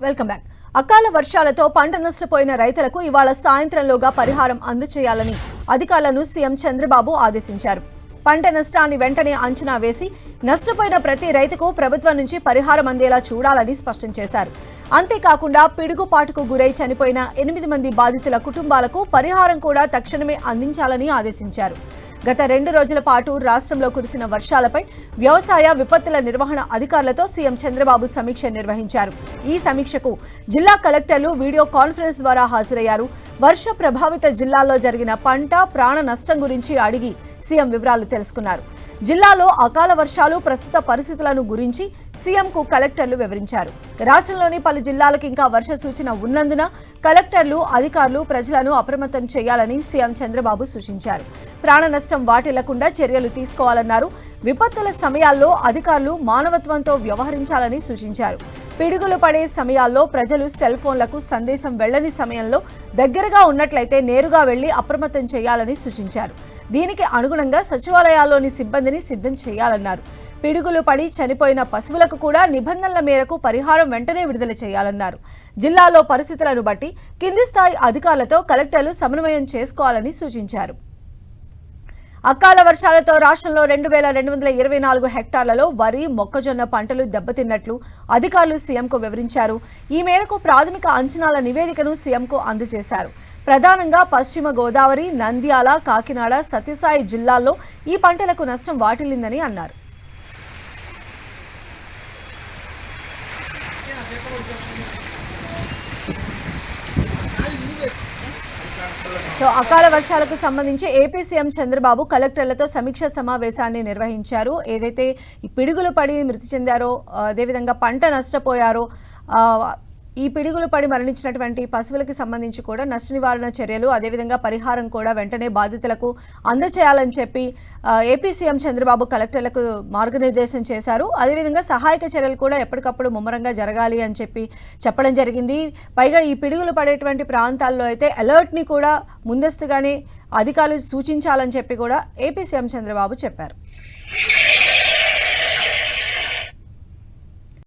Welcome back. అకాల వర్షాలతో పంట నష్టపోయిన రైతులకు ఇవాళ సాయంత్రంలోగా పరిహారం అందజేయాలని అధికారులను సీఎం చంద్రబాబు ఆదేశించారు. పంట నష్టాన్ని వెంటనే అంచనా వేసి నష్టపోయిన ప్రతి రైతుకు ప్రభుత్వం నుంచి పరిహారం అందేలా చూడాలని స్పష్టం చేశారు. అంతేకాకుండా పిడుగుపాటుకు గురై చనిపోయిన 8 మంది బాధితుల కుటుంబాలకు పరిహారం కూడా తక్షణమే అందించాలని ఆదేశించారు. గత 2 రోజుల పాటు రాష్ట్రంలో కురిసిన వర్షాలపై వ్యవసాయ విపత్తుల నిర్వహణ అధికారులతో సీఎం చంద్రబాబు సమీక్ష నిర్వహించారు. ఈ సమీక్షకు జిల్లా కలెక్టర్లు వీడియో కాన్ఫరెన్స్ ద్వారా హాజరయ్యారు. వర్ష ప్రభావిత జిల్లాల్లో జరిగిన పంట ప్రాణ నష్టం గురించి అడిగి సీఎం వివరాలు తెలుసుకున్నారు. జిల్లాలో అకాల వర్షాలు ప్రస్తుత పరిస్థితులను గురించి సీఎంకు కలెక్టర్లు వివరించారు. రాష్ట్రంలోని పలు జిల్లాలకు ఇంకా వర్ష సూచన ఉన్నందున కలెక్టర్లు అధికారులు ప్రజలను అప్రమత్తం చేయాలని సీఎం చంద్రబాబు సూచించారు. ప్రాణ నష్టం వాటిల్లకుండా చర్యలు తీసుకోవాలన్నారు. విపత్తుల సమయాల్లో అధికారులు మానవత్వంతో వ్యవహరించాలని సూచించారు. పిడుగులు పడే సమయాల్లో ప్రజలు సెల్ ఫోన్లకు సందేశం వెళ్లని సమయంలో దగ్గరగా ఉన్నట్లయితే నేరుగా వెళ్లి అప్రమత్తం చేయాలని సూచించారు. దీనికి అనుగుణంగా సచివాలయాల్లోని సిబ్బందిని సిద్ధం చేయాలన్నారు. పిడుగులు పడి చనిపోయిన పశువులకు కూడా నిబంధనల మేరకు పరిహారం వెంటనే విడుదల చేయాలన్నారు. జిల్లాలో పరిస్థితులను బట్టి కింది స్థాయి అధికారులతో కలెక్టర్లు సమన్వయం చేసుకోవాలని సూచించారు. అకాల వర్షాలతో రాష్ట్రంలో 2224 హెక్టార్లలో వరి, మొక్కజొన్న పంటలు దెబ్బతిన్నట్లు అధికారులు సీఎంకు వివరించారు. ఈ మేరకు ప్రాథమిక అంచనాల నివేదికను సీఎంకు అందజేశారు. ప్రధానంగా పశ్చిమ గోదావరి, నంద్యాల, కాకినాడ, సత్యసాయి జిల్లాల్లో ఈ పంటలకు నష్టం వాటిల్లిందని అన్నారు. అకాల వర్షాలకు సంబంధించి ఏపీ సీఎం చంద్రబాబు కలెక్టర్లతో సమీక్ష సమావేశాన్ని నిర్వహించారు. ఏదైతే ఈ పిడుగులు పడి మృతి చెందారో, అదేవిధంగా పంట నష్టపోయారో, ఈ పిడుగులు పడి మరణించినటువంటి పశువులకు సంబంధించి కూడా నష్ట నివారణ చర్యలు, అదేవిధంగా పరిహారం కూడా వెంటనే బాధితులకు అందజేయాలని చెప్పి ఏపీ సీఎం చంద్రబాబు కలెక్టర్లకు మార్గనిర్దేశం చేశారు. అదేవిధంగా సహాయక చర్యలు కూడా ఎప్పటికప్పుడు ముమ్మరంగా జరగాలి అని చెప్పడం జరిగింది. పైగా ఈ పిడుగులు పడేటువంటి ప్రాంతాల్లో అయితే అలర్ట్ని కూడా ముందస్తుగానే అధికారులు సూచించాలని చెప్పి కూడా ఏపీ సీఎం చంద్రబాబు చెప్పారు.